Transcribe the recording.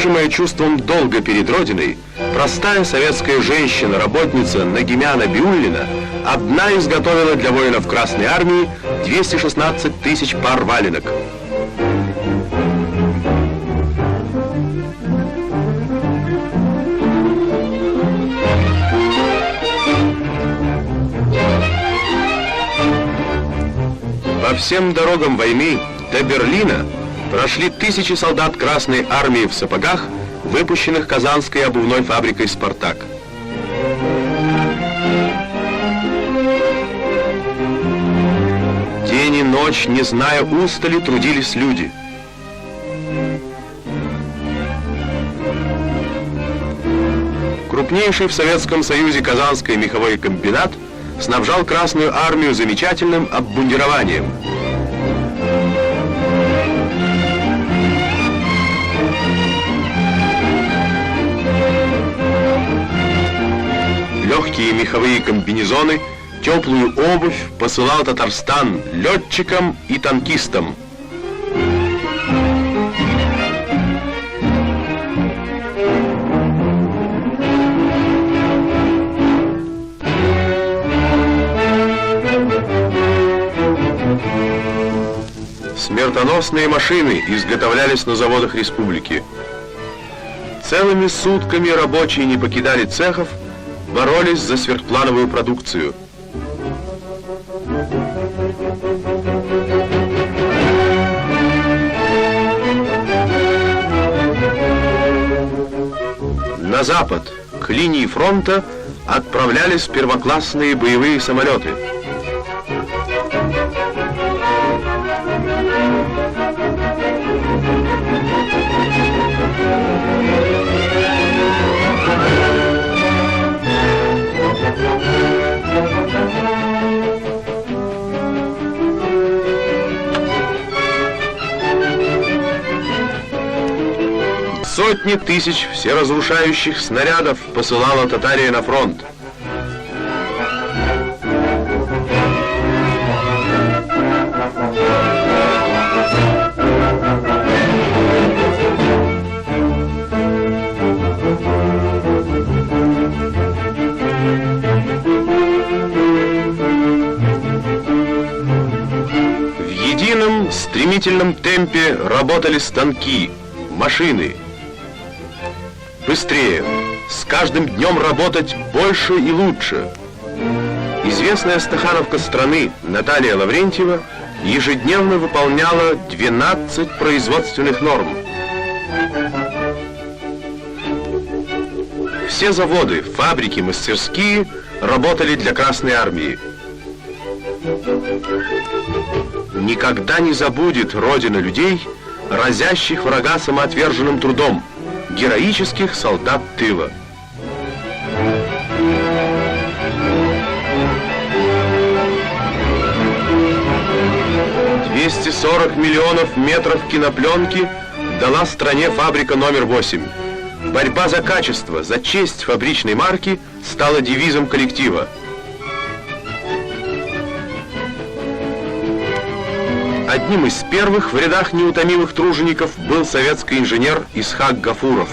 движимая чувством долга перед Родиной, простая советская женщина, работница Нагимяна Биуллина, одна изготовила для воинов Красной Армии 216 тысяч пар валенок. По всем дорогам войны до Берлина прошли тысячи солдат Красной Армии в сапогах, выпущенных казанской обувной фабрикой «Спартак». День и ночь, не зная устали, трудились люди. Крупнейший в Советском Союзе Казанский меховой комбинат снабжал Красную Армию замечательным обмундированием. Легкие меховые комбинезоны, теплую обувь посылал Татарстан летчикам и танкистам. Смертоносные машины изготовлялись на заводах республики. Целыми сутками рабочие не покидали цехов, боролись за сверхплановую продукцию. На запад, к линии фронта, отправлялись первоклассные боевые самолеты. Сотни тысяч всеразрушающих снарядов посылала Татария на фронт. В едином стремительном темпе работали станки, машины. Быстрее, с каждым днем работать больше и лучше. Известная стахановка страны Наталья Лаврентьева ежедневно выполняла 12 производственных норм. Все заводы, фабрики, мастерские работали для Красной Армии. Никогда не забудет Родина людей, разящих врага самоотверженным трудом, героических солдат тыла. $240 миллионов метров кинопленки дала стране фабрика номер 8. Борьба за качество, за честь фабричной марки стала девизом коллектива. Одним из первых в рядах неутомимых тружеников был советский инженер Исхак Гафуров.